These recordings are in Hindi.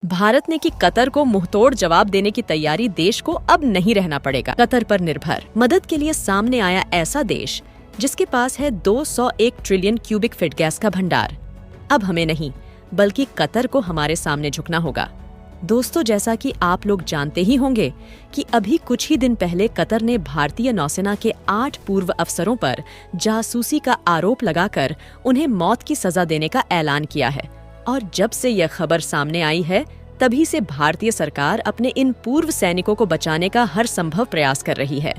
भारत ने कि कतर को मुंहतोड़ जवाब देने की तैयारी देश को अब नहीं रहना पड़ेगा। कतर पर निर्भर मदद के लिए सामने आया ऐसा देश जिसके पास है 201 ट्रिलियन क्यूबिक फीट गैस का भंडार। अब हमें नहीं बल्कि कतर को हमारे सामने झुकना होगा। दोस्तों, जैसा कि आप लोग जानते ही होंगे कि अभी कुछ ही दिन पहले कतर ने भारतीय नौसेना के 8 पूर्व अफसरों पर जासूसी का आरोप लगाकर उन्हें मौत की सजा देने का ऐलान किया है। और जब से यह खबर सामने आई है तभी से भारतीय सरकार अपने इन पूर्व सैनिकों को बचाने का हर संभव प्रयास कर रही है।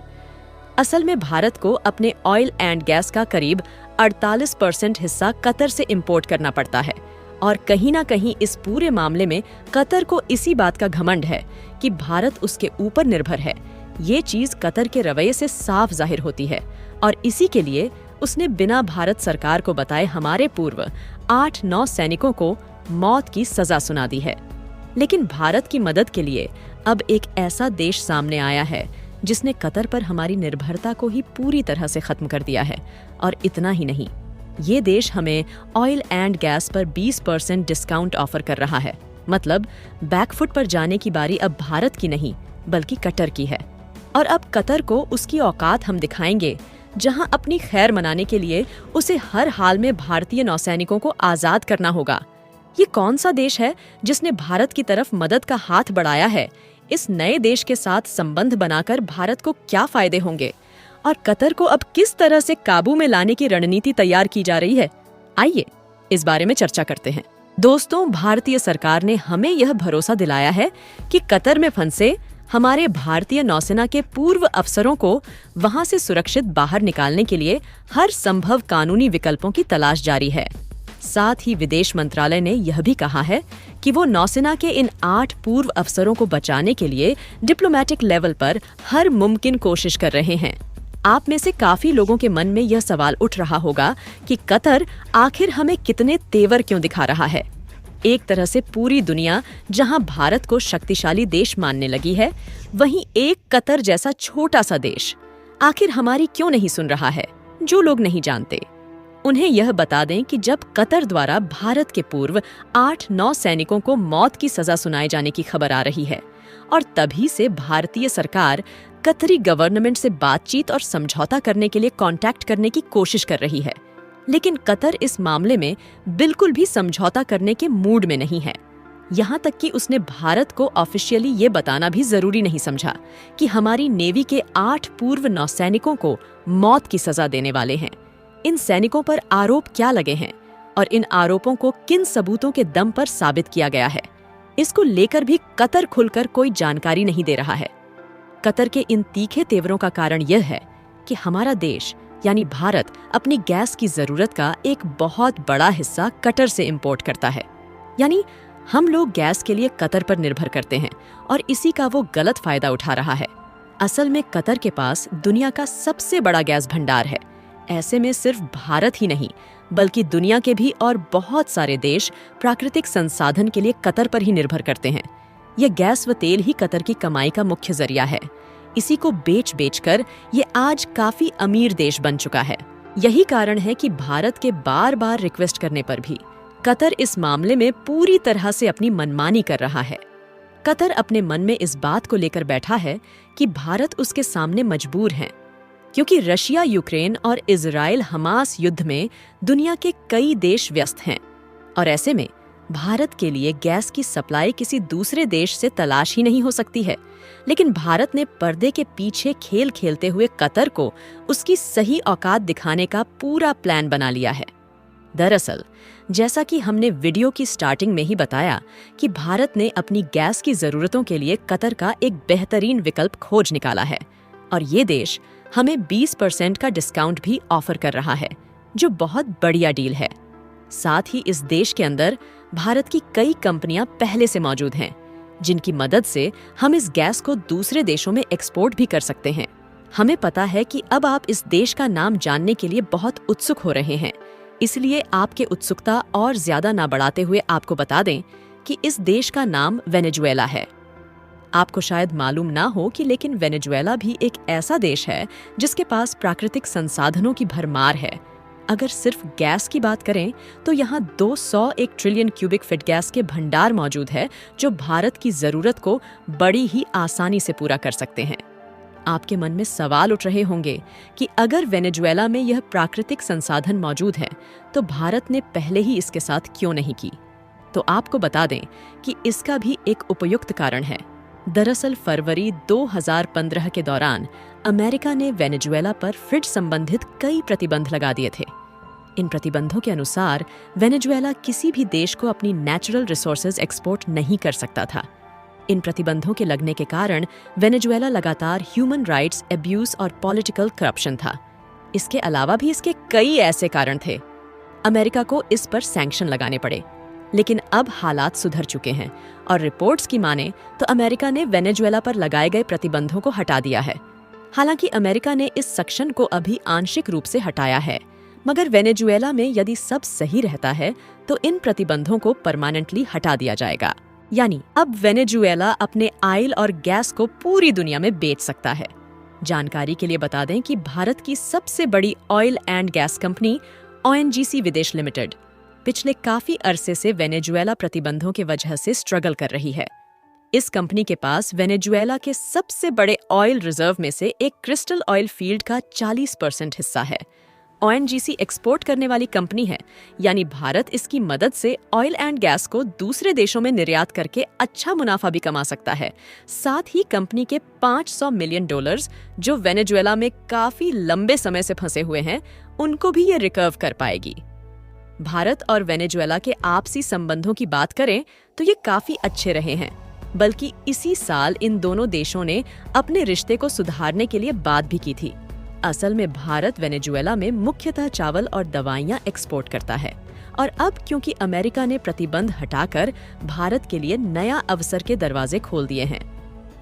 असल में भारत को अपने ऑयल एंड गैस का करीब 48% हिस्सा कतर से इंपोर्ट करना पड़ता है और कहीं ना कहीं इस पूरे मामले में कतर को इसी बात का घमंड है कि भारत उसके ऊपर निर्भर है। ये चीज कतर के रवैये से साफ जाहिर होती है और इसी के लिए उसने बिना भारत सरकार को बताए हमारे पूर्व 8-9 सैनिकों को मौत की सजा सुना दी है। लेकिन भारत की मदद के लिए अब एक ऐसा देश सामने आया है जिसने कतर पर हमारी निर्भरता को ही पूरी तरह से खत्म कर दिया है। और इतना ही नहीं, ये देश हमें ऑयल एंड गैस पर 20% डिस्काउंट ऑफर कर रहा है। मतलब बैकफुट पर जाने की बारी अब भारत की नहीं बल्कि कतर की है। और अब कतर को उसकी औकात हम दिखाएंगे, जहां अपनी खैर मनाने के लिए उसे हर हाल में भारतीय नौसैनिकों को आजाद करना होगा। ये कौन सा देश है जिसने भारत की तरफ मदद का हाथ बढ़ाया है? इस नए देश के साथ संबंध बनाकर भारत को क्या फायदे होंगे और कतर को अब किस तरह से काबू में लाने की रणनीति तैयार की जा रही है? आइए इस बारे में चर्चा करते हैं। दोस्तों, भारतीय सरकार ने हमें यह भरोसा दिलाया है कि कतर में फंसे हमारे भारतीय नौसेना के पूर्व अफसरों को वहां से सुरक्षित बाहर निकालने के लिए हर संभव कानूनी विकल्पों की तलाश जारी है। साथ ही विदेश मंत्रालय ने यह भी कहा है कि वो नौसेना के इन 8 पूर्व अफसरों को बचाने के लिए डिप्लोमेटिक लेवल पर हर मुमकिन कोशिश कर रहे हैं। आप में से काफी लोगों के मन में यह सवाल उठ रहा होगा कि कतर आखिर हमें कितने तेवर क्यों दिखा रहा है? एक तरह से पूरी दुनिया जहां भारत को शक्तिशाली देश मानने लगी है, वहीं एक कतर जैसा छोटा सा देश आखिर हमारी क्यों नहीं सुन रहा है? जो लोग नहीं जानते उन्हें यह बता दें कि जब कतर द्वारा भारत के पूर्व 8-9 सैनिकों को मौत की सजा सुनाए जाने की खबर आ रही है और तभी से भारतीय सरकार कतरी गवर्नमेंट से बातचीत और समझौता करने के लिए कांटेक्ट करने की कोशिश कर रही है। लेकिन कतर इस मामले में बिल्कुल भी समझौता करने के मूड में नहीं है। यहाँ तक कि उसने भारत को ऑफिशियली ये बताना भी जरूरी नहीं समझा कि हमारी नेवी के 8 पूर्व नौसैनिकों को मौत की सजा देने वाले हैं। इन सैनिकों पर आरोप क्या लगे हैं और इन आरोपों को किन सबूतों के दम पर साबित किया गया है, इसको लेकर भी कतर खुलकर कोई जानकारी नहीं दे रहा है। कतर के इन तीखे तेवरों का कारण यह है कि हमारा देश यानी भारत अपनी गैस की जरूरत का एक बहुत बड़ा हिस्सा कतर से इंपोर्ट करता है। यानी हम लोग गैस के लिए कतर पर निर्भर करते हैं और इसी का वो गलत फायदा उठा रहा है। असल में कतर के पास दुनिया का सबसे बड़ा गैस भंडार है। ऐसे में सिर्फ भारत ही नहीं बल्कि दुनिया के भी और बहुत सारे देश प्राकृतिक संसाधन के लिए कतर पर ही निर्भर करते हैं। यह गैस व तेल ही कतर की कमाई का मुख्य जरिया है। इसी को बेच कर ये आज काफी अमीर देश बन चुका है। यही कारण है कि भारत के बार बार रिक्वेस्ट करने पर भी कतर इस मामले में पूरी तरह से अपनी मनमानी कर रहा है। कतर अपने मन में इस बात को लेकर बैठा है कि भारत उसके सामने मजबूर है, क्योंकि रशिया यूक्रेन और इजराइल हमास युद्ध में दुनिया के कई देश व्यस्त हैं और ऐसे में भारत के लिए गैस की सप्लाई किसी दूसरे देश से तलाश ही नहीं हो सकती है। लेकिन भारत ने पर्दे के पीछे खेल खेलते हुए कतर को उसकी सही औकात दिखाने का पूरा प्लान बना लिया है। दरअसल जैसा कि हमने वीडियो की स्टार्टिंग में ही बताया कि भारत ने अपनी गैस की जरूरतों के लिए कतर का एक बेहतरीन विकल्प खोज निकाला है और ये देश हमें 20% का डिस्काउंट भी ऑफर कर रहा है, जो बहुत बढ़िया डील है। साथ ही इस देश के अंदर भारत की कई कंपनियां पहले से मौजूद हैं, जिनकी मदद से हम इस गैस को दूसरे देशों में एक्सपोर्ट भी कर सकते हैं। हमें पता है कि अब आप इस देश का नाम जानने के लिए बहुत उत्सुक हो रहे हैं, इसलिए आपके उत्सुकता और ज्यादा ना बढ़ाते हुए आपको बता दें कि इस देश का नाम वेनेजुएला है। आपको शायद मालूम ना हो कि लेकिन वेनेजुएला भी एक ऐसा देश है जिसके पास प्राकृतिक संसाधनों की भरमार है। अगर सिर्फ गैस की बात करें तो यहाँ 201 ट्रिलियन क्यूबिक फीट गैस के भंडार मौजूद है, जो भारत की जरूरत को बड़ी ही आसानी से पूरा कर सकते हैं। आपके मन में सवाल उठ रहे होंगे कि अगर वेनेजुएला में यह प्राकृतिक संसाधन मौजूद है तो भारत ने पहले ही इसके साथ क्यों नहीं की। तो आपको बता दें कि इसका भी एक उपयुक्त कारण है। दरअसल फरवरी 2015 के दौरान अमेरिका ने वेनेजुएला पर फ्रिज संबंधित कई प्रतिबंध लगा दिए थे। इन प्रतिबंधों के अनुसार वेनेजुएला किसी भी देश को अपनी नेचुरल रिसोर्सेज एक्सपोर्ट नहीं कर सकता था। इन प्रतिबंधों के लगने के कारण वेनेजुएला लगातार ह्यूमन राइट्स अब्यूज और पॉलिटिकल करप्शन था। इसके अलावा भी इसके कई ऐसे कारण थे। अमेरिका को इस पर सैंक्शन लगाने पड़े, लेकिन अब हालात सुधर चुके हैं और रिपोर्ट्स की माने तो अमेरिका ने वेनेजुएला पर लगाए गए प्रतिबंधों को हटा दिया है। हालांकि अमेरिका ने इस सेक्शन को अभी आंशिक रूप से हटाया है, मगर वेनेजुएला में यदि सब सही रहता है तो इन प्रतिबंधों को परमानेंटली हटा दिया जाएगा। यानी अब वेनेजुएला अपने ऑयल और गैस को पूरी दुनिया में बेच सकता है। जानकारी के लिए बता दें कि भारत की सबसे बड़ी oil and gas company ONGC विदेश लिमिटेड पिछले काफी अरसे से वेनेजुएला प्रतिबंधों की वजह से स्ट्रगल कर रही है। इस कंपनी के पास वेनेजुएला के सबसे बड़े ऑयल रिजर्व में से एक क्रिस्टल ऑयल फील्ड का 40% हिस्सा है। ONGC एक्सपोर्ट करने वाली कंपनी है, यानी भारत इसकी मदद से ऑयल एंड गैस को दूसरे देशों में निर्यात करके अच्छा मुनाफा भी कमा सकता है। साथ ही कंपनी के $500 मिलियन जो वेनेजुएला में काफी लंबे समय से फंसे हुए हैं, उनको भी ये रिकर्व कर पाएगी। भारत और वेनेजुएला के आपसी संबंधों की बात करें तो ये काफी अच्छे रहे हैं, बल्कि इसी साल इन दोनों देशों ने अपने रिश्ते को सुधारने के लिए बात भी की थी। असल में भारत वेनेजुएला में मुख्यतः चावल और दवाइयां एक्सपोर्ट करता है, और अब क्योंकि अमेरिका ने प्रतिबंध हटाकर भारत के लिए नया अवसर के दरवाजे खोल दिए हैं,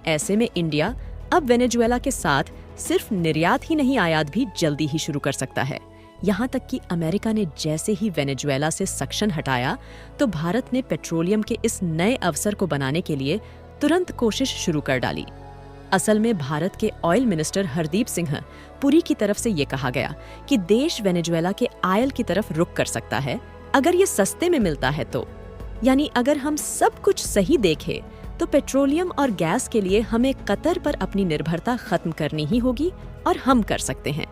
ऐसे में इंडिया अब वेनेजुएला के साथ सिर्फ निर्यात ही नहीं, आयात भी जल्दी ही शुरू कर सकता है। यहाँ तक कि अमेरिका ने जैसे ही वेनेजुएला से सेक्शन हटाया तो भारत ने पेट्रोलियम के इस नए अवसर को बनाने के लिए तुरंत कोशिश शुरू कर डाली। असल में भारत के ऑयल मिनिस्टर हरदीप सिंह पुरी की तरफ से ये कहा गया कि देश वेनेजुएला के ऑयल की तरफ रुख कर सकता है अगर ये सस्ते में मिलता है तो। यानी अगर हम सब कुछ सही देखें तो पेट्रोलियम और गैस के लिए हमें कतर पर अपनी निर्भरता खत्म करनी ही होगी, और हम कर सकते हैं।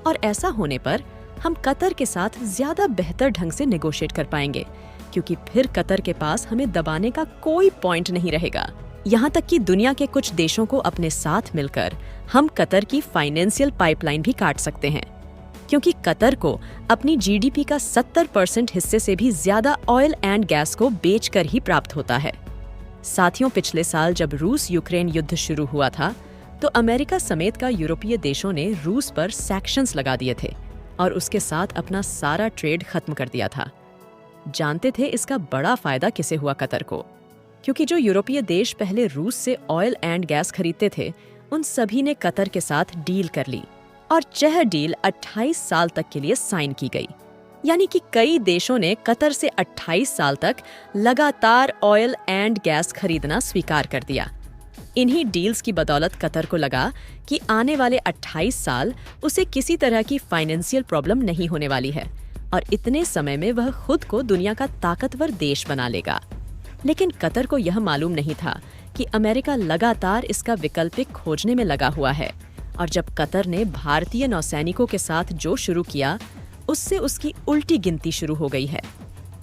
और ऐसा होने पर हम कतर के साथ ज्यादा बेहतर ढंग से नेगोशिएट कर पाएंगे, क्योंकि फिर कतर के पास हमें दबाने का कोई पॉइंट नहीं रहेगा। यहाँ तक कि दुनिया के कुछ देशों को अपने साथ मिलकर हम कतर की फाइनेंशियल पाइपलाइन भी काट सकते हैं, क्योंकि कतर को अपनी GDP का 70% हिस्से से भी ज्यादा ऑयल एंड गैस को बेचकर ही प्राप्त होता है। साथियों, पिछले साल जब रूस यूक्रेन युद्ध शुरू हुआ था तो अमेरिका समेत का यूरोपीय देशों ने रूस पर सैंक्शंस लगा दिए थे और उसके साथ अपना सारा ट्रेड खत्म कर दिया था। जानते थे इसका बड़ा फायदा किसे हुआ? कतर को, क्योंकि जो यूरोपीय देश पहले रूस से ऑयल एंड गैस खरीदते थे, उन सभी ने कतर के साथ डील कर ली और यह डील 28 साल तक के लिए साइन की गई। यानी कि कई देशों ने कतर से 28 साल तक लगातार ऑयल एंड गैस खरीदना स्वीकार कर दिया। इन्हीं डील्स की बदौलत कतर को लगा कि आने वाले 28 साल उसे किसी तरह की फाइनेंशियल प्रॉब्लम नहीं होने वाली है और इतने समय में वह खुद को दुनिया का ताकतवर देश बना लेगा। लेकिन कतर को यह मालूम नहीं था कि अमेरिका लगातार इसका विकल्प खोजने में लगा हुआ है, और जब कतर ने भारतीय नौसैनिकों के साथ जो शुरू किया उससे उसकी उल्टी गिनती शुरू हो गई है,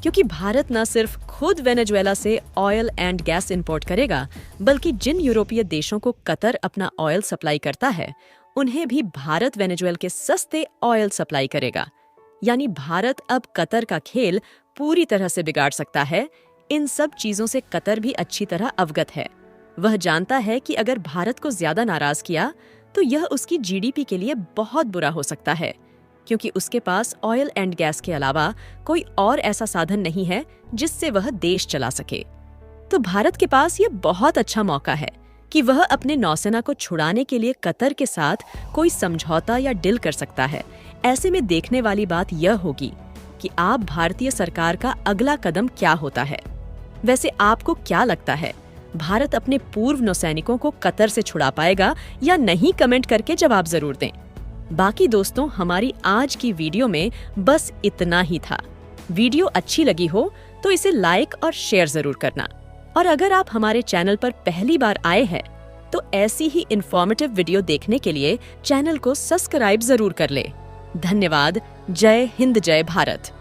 क्योंकि भारत न सिर्फ खुद वेनेजुएला से ऑयल एंड गैस इंपोर्ट करेगा, बल्कि जिन यूरोपीय देशों को कतर अपना ऑयल सप्लाई करता है उन्हें भी भारत वेनेजुएला के सस्ते ऑयल सप्लाई करेगा। यानी भारत अब कतर का खेल पूरी तरह से बिगाड़ सकता है। इन सब चीजों से कतर भी अच्छी तरह अवगत है। वह जानता है कि अगर भारत को ज्यादा नाराज किया तो यह उसकी GDP के लिए बहुत बुरा हो सकता है, क्योंकि उसके पास ऑयल एंड गैस के अलावा कोई और ऐसा साधन नहीं है जिससे वह देश चला सके। तो भारत के पास ये बहुत अच्छा मौका है कि वह अपने नौसेना को छुड़ाने के लिए कतर के साथ कोई समझौता या डील कर सकता है। ऐसे में देखने वाली बात यह होगी कि आप भारतीय सरकार का अगला कदम क्या होता है। वैसे आपको क्या लगता है, भारत अपने पूर्व नौसैनिकों को कतर से छुड़ा पाएगा या नहीं? कमेंट करके जवाब जरूर दें। बाकी दोस्तों, हमारी आज की वीडियो में बस इतना ही था। वीडियो अच्छी लगी हो तो इसे लाइक और शेयर जरूर करना। और अगर आप हमारे चैनल पर पहली बार आए हैं तो ऐसी ही इंफॉर्मेटिव वीडियो देखने के लिए चैनल को सब्सक्राइब जरूर कर ले। धन्यवाद। जय हिंद, जय भारत।